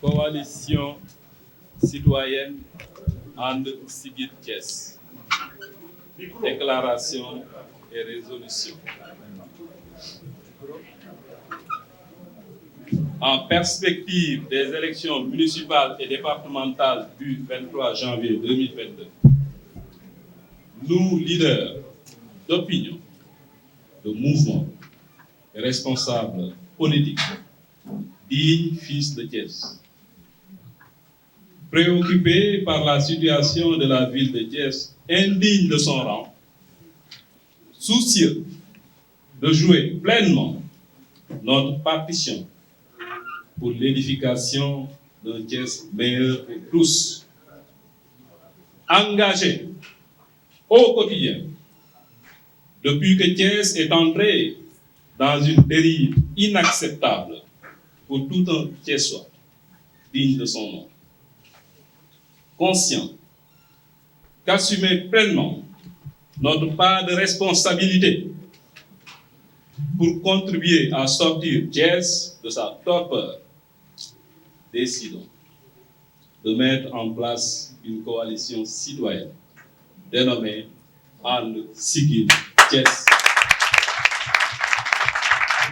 Coalition citoyenne And Siggil Thiès. Déclaration et résolution. En perspective des élections municipales et départementales du 23 janvier 2022, nous, leaders d'opinion, de mouvements et responsables politiques, dignes fils de Thiès, préoccupés par la situation de la ville de Thiès, indigne de son rang, soucieux de jouer pleinement notre partition pour l'édification d'un Thiès meilleur pour tous, engagés au quotidien depuis que Thiès est entré dans une dérive inacceptable pour tout un Thiessois digne de son nom. Conscient qu'assumer pleinement notre part de responsabilité pour contribuer à sortir Thiès de sa torpeur, décidons de mettre en place une coalition citoyenne dénommée And Siggil Thiès.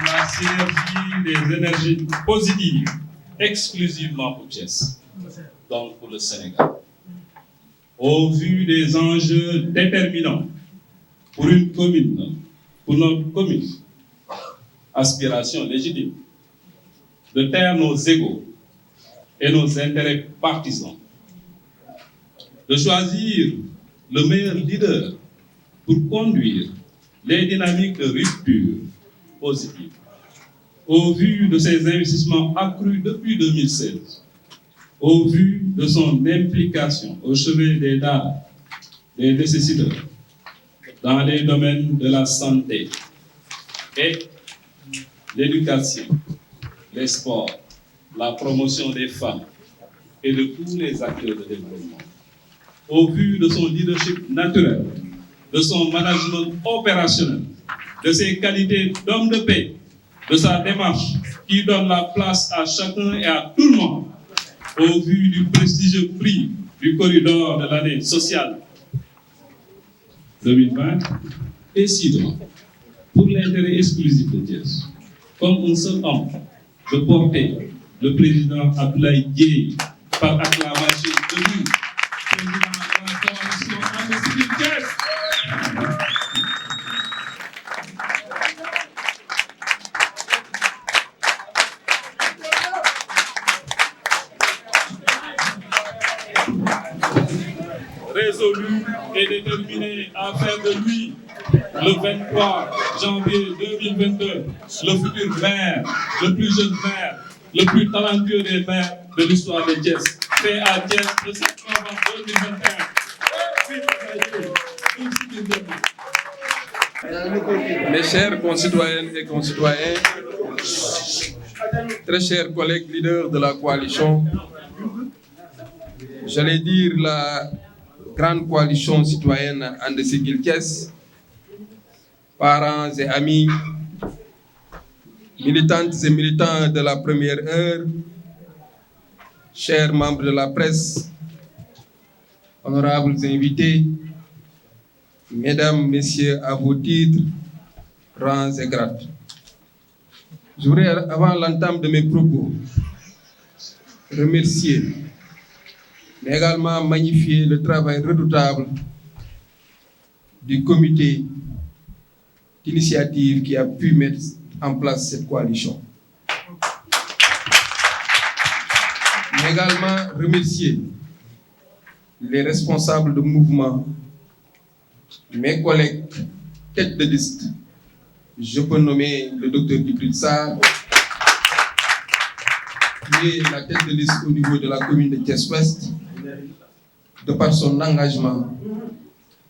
La synergie des énergies positives exclusivement pour Thiès, donc pour le Sénégal. Au vu des enjeux déterminants pour une commune, pour notre commune, aspiration légitime de taire nos égos et nos intérêts partisans, de choisir le meilleur leader pour conduire les dynamiques de rupture positive. Au vu de ses investissements accrus depuis 2016, au vu de son implication au chevet des dames, des nécessiteurs, dans les domaines de la santé et l'éducation, les sports, la promotion des femmes et de tous les acteurs de développement. Au vu de son leadership naturel, de son management opérationnel, de ses qualités d'homme de paix, de sa démarche qui donne la place à chacun et à tout le monde, au vu du prestigieux prix du corridor de l'année sociale 2020, décidons, pour l'intérêt exclusif de Thiès, comme un seul homme, de porter le président Abdoulaye Dièye par acclamation élu président de la coalition And Siggil Thiès. Résolu et déterminé à faire de lui, le 23 janvier 2022, le futur maire, le plus jeune maire, le plus talentueux des maires de l'histoire de Thiès, fait à Thiès le 7 novembre 2021. Mes chers concitoyennes et concitoyens, très chers collègues leaders de la coalition, j'allais dire la grande coalition citoyenne And Siggil Thiès, parents et amis, militantes et militants de la première heure, chers membres de la presse, honorables invités, mesdames, messieurs, à vos titres, rangs et grades. Je voudrais, avant l'entame de mes propos, remercier, mais également magnifier le travail redoutable du comité d'initiative qui a pu mettre en place cette coalition. Mais également remercier les responsables de mouvement, mes collègues têtes de liste. Je peux nommer le docteur Djibril Sarr, qui est la tête de liste au niveau de la commune de Thiès-Ouest, de par son engagement,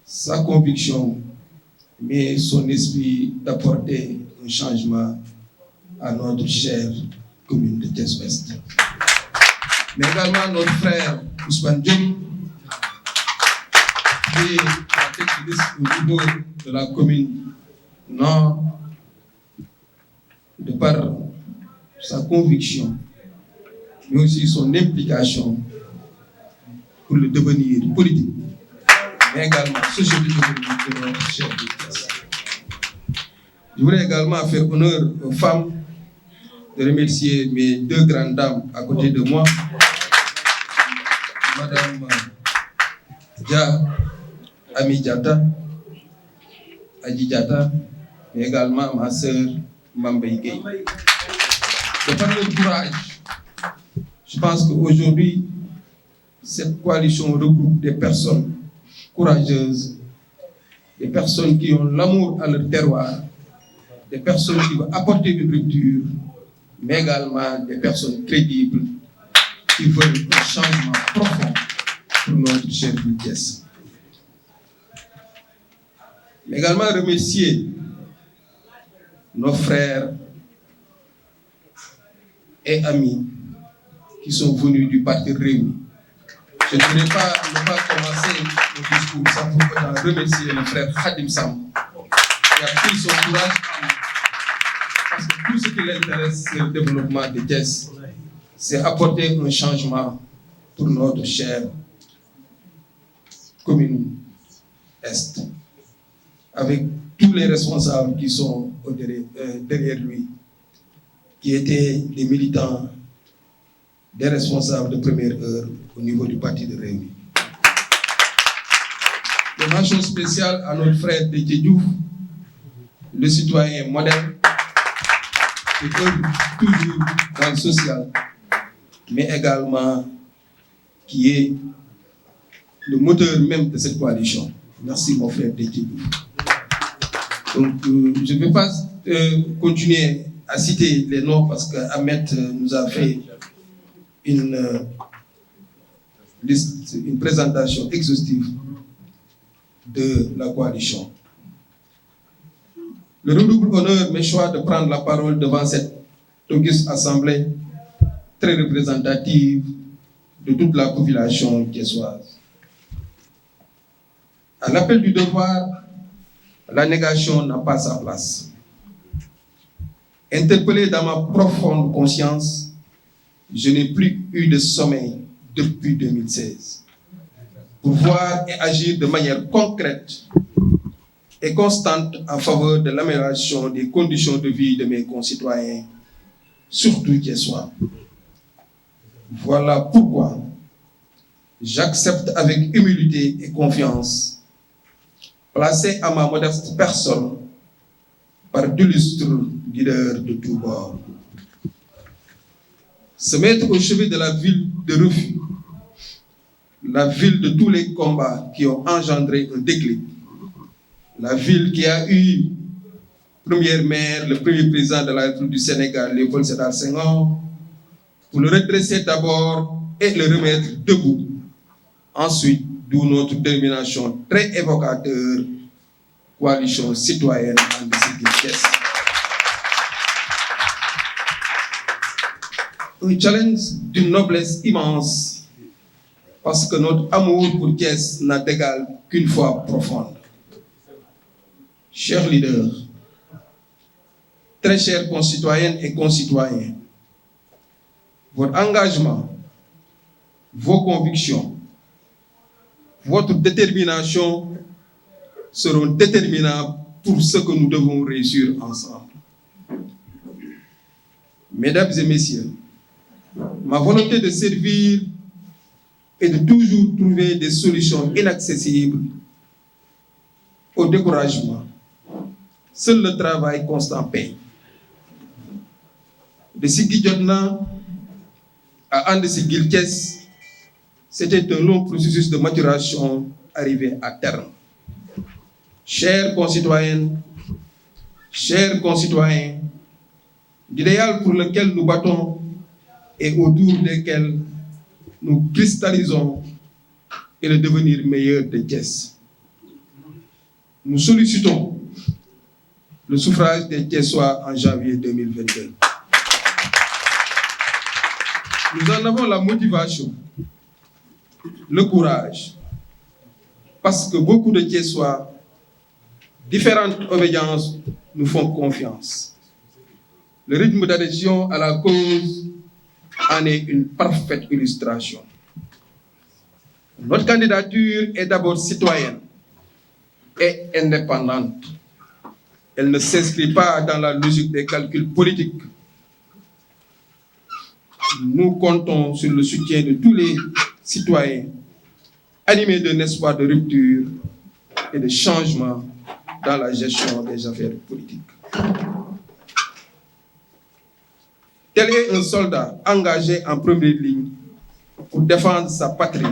sa conviction, mais son esprit d'apporter un changement à notre chère commune de Thiès-Ouest. Mais également notre frère Ousmane Diop, arrivé à la tête de liste au niveau de la commune Nord de par sa conviction, mais aussi son implication pour le devenir politique, mais également sociologique de notre chef de classe. Je voudrais également faire honneur aux femmes, de remercier mes deux grandes dames à côté de moi, Madame Dia Ami Diata, Adji Diata, mais également ma sœur Mambay Gueye. De par le courage, je pense qu'aujourd'hui, cette coalition regroupe des personnes courageuses, des personnes qui ont l'amour à leur terroir, des personnes qui veulent apporter une rupture, mais également des personnes crédibles qui veulent un changement profond pour notre chère Thiès. Mais également remercier nos frères et amis qui sont venus du parti Rewmi. Je ne voudrais pas ne pas commencer le discours sans pour autant remercier le frère Khadim Sam qui a pris son courage parce que tout ce qui l'intéresse, c'est le développement de Thiès. C'est apporter un changement pour notre chère commune Est, avec tous les responsables qui sont derrière lui, qui étaient des militants, des responsables de première heure au niveau du parti de Rewmi. Une mention spéciale à notre frère Déthié Diouf, le citoyen moderne, qui œuvre toujours dans le social, mais également qui est le moteur même de cette coalition. Merci mon frère Déthié Diouf. Donc je ne vais pas continuer à citer les noms parce qu'Ahmed nous a fait une présentation exhaustive de la coalition. Le redouble honneur mes choix de prendre la parole devant cette auguste assemblée très représentative de toute la population thiessoise. À l'appel du devoir, la négation n'a pas sa place. Interpellé dans ma profonde conscience, je n'ai plus eu de sommeil depuis 2016 pour voir et agir de manière concrète et constante en faveur de l'amélioration des conditions de vie de mes concitoyens, surtout thiessois. Voilà pourquoi j'accepte avec humilité et confiance, placé à ma modeste personne par d'illustres leaders de tous bords, se mettre au chevet de la ville de refus, la ville de tous les combats qui ont engendré un déclic, la ville qui a eu premier maire, le premier président de la République du Sénégal, Léopold Sédar Senghor, pour le redresser d'abord et le remettre debout. Ensuite, d'où notre détermination très évocateur, coalition citoyenne en Thiès. Un challenge d'une noblesse immense, parce que notre amour pour Thiès n'a d'égal qu'une foi profonde. Chers leaders, très chers concitoyennes et concitoyens, votre engagement, vos convictions, votre détermination seront déterminants pour ce que nous devons réussir ensemble. Mesdames et messieurs, ma volonté de servir est de toujours trouver des solutions inaccessibles au découragement. Seul le travail constant paye. De Siggi Jotna à And Siggil Thiès, c'était un long processus de maturation arrivé à terme. Chers concitoyennes, chers concitoyens, l'idéal pour lequel nous battons et autour desquels nous cristallisons est le devenir meilleur de Thiès. Nous sollicitons le suffrage des Thiessois en janvier 2022. Nous en avons la motivation, le courage, parce que beaucoup de Thiessois, différentes obédiences, nous font confiance. Le rythme d'adhésion à la cause en est une parfaite illustration. Notre candidature est d'abord citoyenne et indépendante. Elle ne s'inscrit pas dans la logique des calculs politiques. Nous comptons sur le soutien de tous les citoyens animés d'un espoir de rupture et de changement dans la gestion des affaires politiques. Tel est un soldat engagé en première ligne pour défendre sa patrie.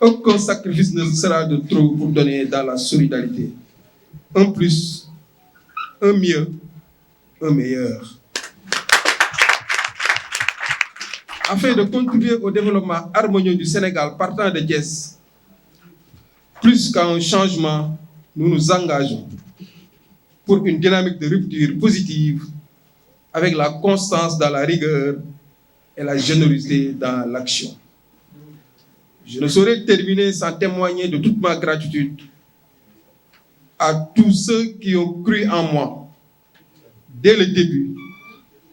Aucun sacrifice ne sera de trop pour donner dans la solidarité. Un plus, un mieux, un meilleur. Afin de contribuer au développement harmonieux du Sénégal partant de Thiès, plus qu'à un changement, nous nous engageons pour une dynamique de rupture positive avec la constance dans la rigueur et la générosité dans l'action. Je ne saurais terminer sans témoigner de toute ma gratitude à tous ceux qui ont cru en moi dès le début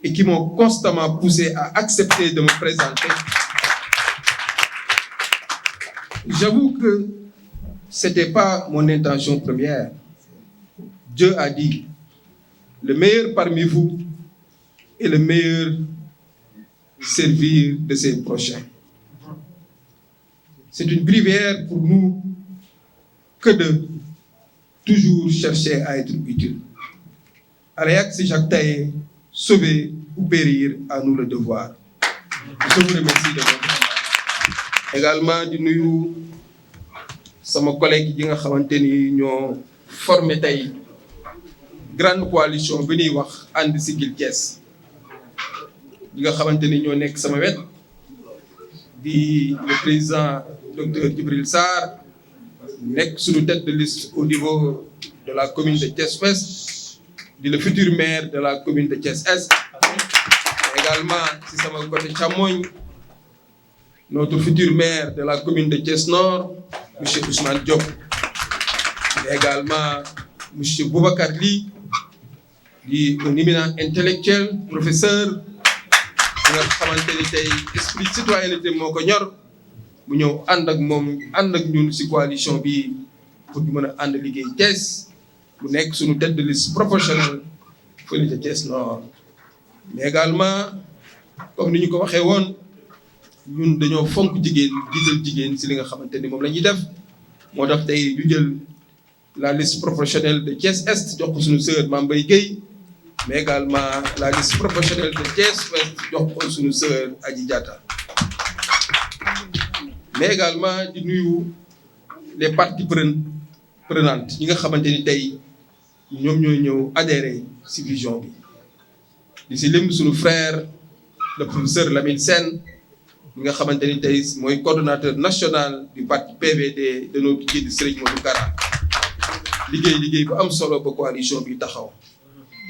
et qui m'ont constamment poussé à accepter de me présenter. J'avoue que ce n'était pas mon intention première. Dieu a dit, le meilleur parmi vous est le meilleur servir de ses prochains. C'est une prière pour nous que de toujours chercher à être utile. Alayak si Jacques Taïe, sauver ou périr, à nous le devoir. Je vous remercie de votre également di nuyu sama collègue yi nga xamante ni ñoo formé tey grande coalition bi ñuy wax ànd Siggil Thiès yi nga xamante ni ñoo nekk sama wet di le président docteur Djibril Sarr nekk suñu tête de liste au niveau de la commune de Thiès-Ouest di le futur maire de la commune de Thiès-Est également si sama côté càmmoñ notre futur maire de la commune de Thiès-Nord monsieur Ousmane Diop et également monsieur Boubacar Ly di un éminent intellectuel professeur bi nga xamante ni tey esprit citoyenneté moo ko ñor mu ñëw ànd ak moom ànd ak ñun ci coalition bi pour ñu mën a ànd liggéey Thiès mu nekk suñu tête de liste proportionnelle fële ca Thiès Nord mais également comme ni ñu ko waxee woon ñun dañoo fonk jigéen jiital jigéen ci li nga xamante ni moom la ñuy def moo tax tey ñu jël la liste proportionnelle de Thiès Est jox ko suñu sœur Mame Mbaye Guèye mais également la liste proportionnelle de Thiès Ouest jox ko suñu sœur Adji Diatta mais également di nuyu les parties prenantes ñi nga xamante ni tey ñoom ñooy ñëw adhérer ci vision bi di ci lim suñu frère le professeur Lamine Sène ñi nga xamante ni tey mooy coordonnateur national du parti PVD de notre guide Serigne Modou Kara liggéey bu am solo ba coalition bi taxaw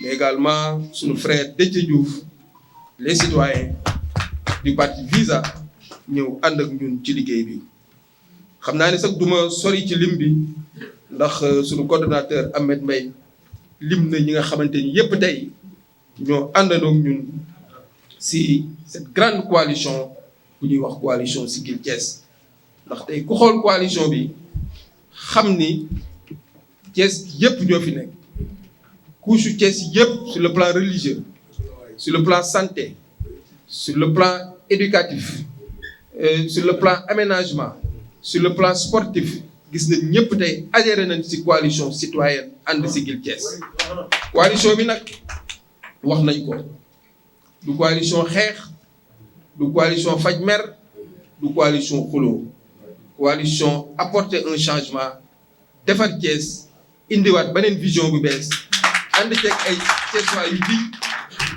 mais également suñu frère Déthié Diouf les citoyens du parti Visa ñëw ànd ak ñun ci liggéey bi xam naa ne sax duma sori ci lim bi ndax suñu coordonnateur Ahmed Mbaye lim na ñi nga xamante ni yépp tey ñoo àndandoo ak ñun si cette grande coalition bu ñuy wax coalition Siggil Thiès ndax tey ku xool coalition bi xam ni Thiès yépp ñoo fi nekk couche Thiès yépp sur le plan religieux sur le plan santé sur le plan éducatif sur le plan aménagement sur le plan sportif gis nañ ñëpp tey adhéré nañ ci coalition citoyenne ànd Siggil Thiès coalition bi nag wax nañ ko du coalition xeex du coalition faj mer du coalition xuloo coalition apporter un changement defar Thiès indiwaat beneen vision bu bees ànd ceeg ay Thiessois yu di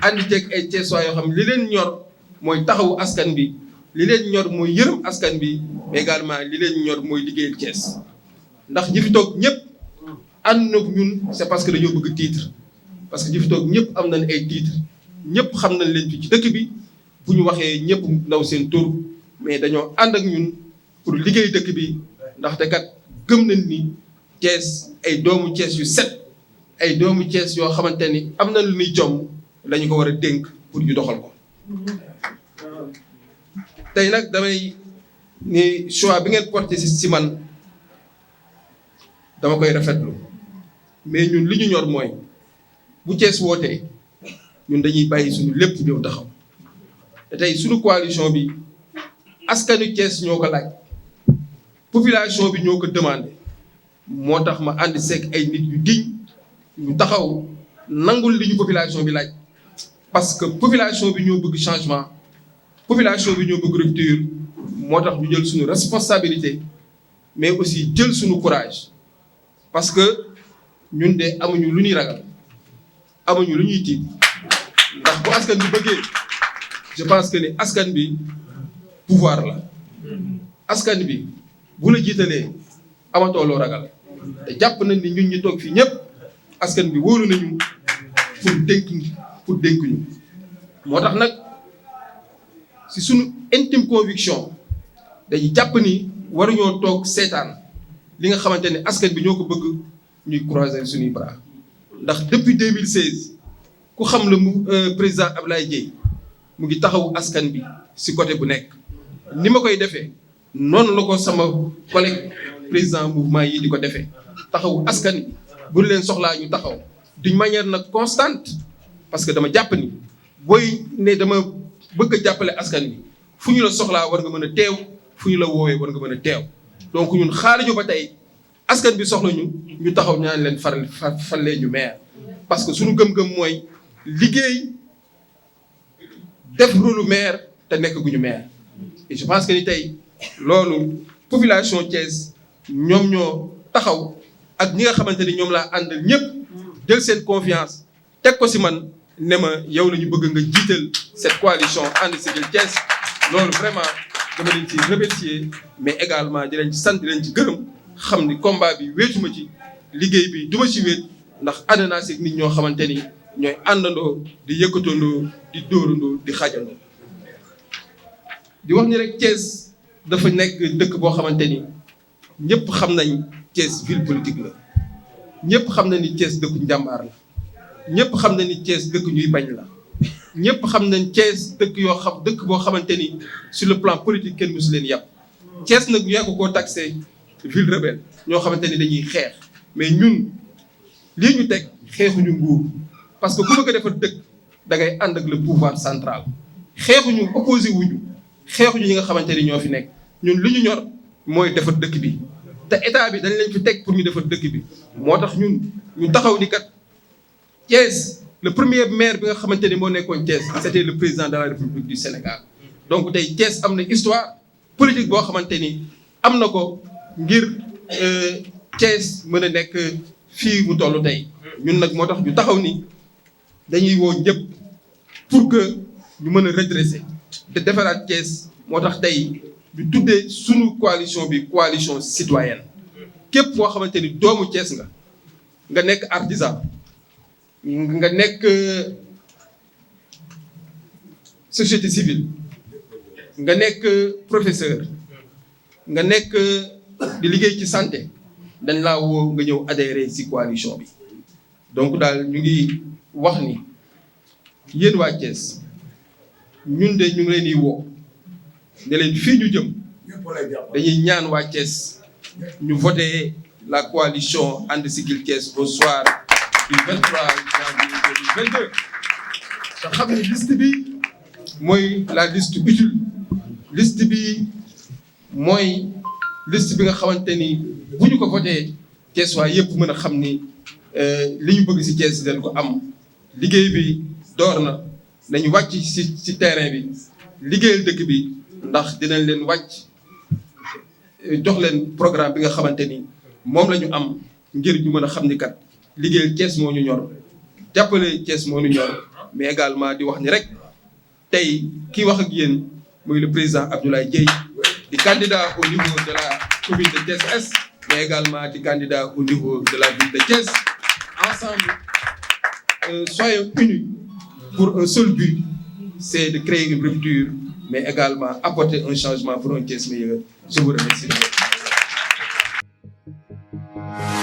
ànd ceeg ay Thiessois yoo xam li leen ñor mooy taxawu askan bi li leen ñor mooy yërëm askan bi mais également li leen ñor mooy liggéeyal Thiès ndax ñi fi toog ñëpp ànd na ñun c'est parce que dañoo bëgg titre parce que ñi fi toog ñëpp am nañ ay titre ñëpp xam nañ leen fi ci dëkk bi bu ñu waxee ñëpp ndaw seen tur mais dañoo ànd ak ñun pour liggéey dëkk bi ndaxte kat gëm nañ ni Thiès ay doomu Thiès yu set ay doomu Thiès yoo xamante ni am na lu ñuy jom lañu ko war a dénk pour ñu doxal ko. tey nag damay ni choix bi ngeen porté si man dama koy rafetlu mais ñun li ñu ñor mooy bu Thiès wootee ñun dañuy bàyyi suñu lépp ñëw taxaw te tey suñu coalition bi askanu Thiès ñoo ko laaj population bi ñoo ko demandé moo tax ma ànd seeg ay nit yu diñ ñu taxaw nangul li ñu population bi laaj parce que population bi ñoo bëgg changement population bi ñoo bëgg rupture moo tax ñu jël suñu responsabilité mais aussi jël suñu courage parce que ñun de amuñu lu ñuy ragal amuñu lu ñuy tiit ndax bu askan bi bëggee je pense que ni askan bi pouvoir la askan bi bu la jiitalee amatoo loo ragal te jàpp nañ ni ñun ñu toog fii ñëpp askan bi wóolu nañu pour dénk ñu moo tax nag si suñu intime conviction dañuy jàpp ni waruñoo toog seetaan li nga xamante ne askan bi ñoo ko bëgg ñuy croiser suñuy bras ndax depuis 2016 ku xam le président Abdoulaye Dièye mu ngi taxawu askan bi si côté bu nekk ni ma koy defee noonu la ko sama collègue président mouvement yi di ko defee taxawu askan bi bu leen soxlaa ñu taxaw d'une manière nag constante parce que dama jàpp ni booy ne dama bëgg a jàppale askan bi fu ñu la soxlaa war nga mën a teew fu ñu la woowee war nga mën a teew donc ñun xaaruñu ba tey askan bi soxla ñu taxaw ñaan leen falee ñu maire parce que suñu gëm-gëm mooy liggéey def rôle maire te nekk guñu maire et je pense que ni tey loolu population Thiès ñoom ñoo taxaw ak ñi nga xamante ni ñoom laa àndal ñëpp jël seen confiance teg ko si man ne ma yow la ñu bëgg nga jiital cette coalition ànd Siggil Thiès loolu vraiment dama leen ci remercier mais également di leen ci sant di leen ci gërëm xam ni combat bi wéetuma ci liggéey bi duma ci wéet ndax ànd naa si nit ñoo xamante ni ñooy àndandoo di yëkkatandoo di dóorandoo di xaajandoo di wax ni rek Thiès dafa nekk dëkk boo xamante ni ñëpp xam nañ Thiès ville politique la ñëpp xam na ni Thiès dëkku njàmbaar la ñëpp xam na ni Thiès dëkk ñuy bañ la ñëpp xam nañ Thiès dëkk boo xamante ni sur le plan politique kenn mësu leen yàpp Thiès nag ñu yàgg koo taxé ville rebelle ñoo xamante ni dañuy xeex mais ñun lii ñu teg xeexuñu nguur parce que ku bëgg a defar dëkk da ngay ànd ak le pouvoir central xeexuñu opposé wuñu xeexuñu ñi nga xamante ni ñoo fi nekk ñun li ñu ñor mooy defar dëkk bi te état bi dañ leen fi teg pour ñu defar dëkk bi moo tax ñun ñu taxaw ni kat Thiès le premier maire bi nga xamante ni moo nekkoon Thiès c'était le président de la République du Sénégal donc tey Thiès am na histoire politique boo xamante ni am na ko ngir Thiès mën a nekk fii mu toll tey ñun nag moo tax ñu taxaw ni dañuy woo ñëpp pour que ñu mën a redresser te defaraat Thiès moo tax tey ñu tuddee sunu coalition bi coalition citoyenne képp foo xamante ni doomu Thiès nga nekk artisan nga nekk société civile nga nekk professeur nga nekk di liggéey ci santé dañ laa woo nga ñëw adhérer ci coalition bi donc daal ñu ngi wax ni yéen waa Thiès ñun de ñu ngi leen di woo ne leen fii ñu jëm dañuy ñaan waa Thiès ñu voter la coalition And Siggil Thiès au soir du 23 janvier 2022 te xam ne liste bi mooy la liste utile liste bi mooy liste bi nga xamante ni bu ñu ko voté Thiès waa yëpp mën a xam ni li ñu bëgg ci Thiès dañ ko am liggéey bi door na nañu wàcc ci terrain bi liggéeyal dëkk bi ndax dinañ leen wàcc jox leen programme bi nga xamante ni moom la ñu am ngir ñu mën a xam ni kat liggéeyal Thiès moo ñu ñor jàppale Thiès moo ñu ñor mais également di wax ni rek tey kii wax ak yéen muy le président Abdoulaye Dièye di candidat au niveau de la commune de Thiès Est mais également di candidat au niveau de la ville de Thiès ensemble soyons unis pour un seul but, c'est de créer une rupture mais également apporter un changement pour un Thiès meilleur. Je vous remercie. Thiès.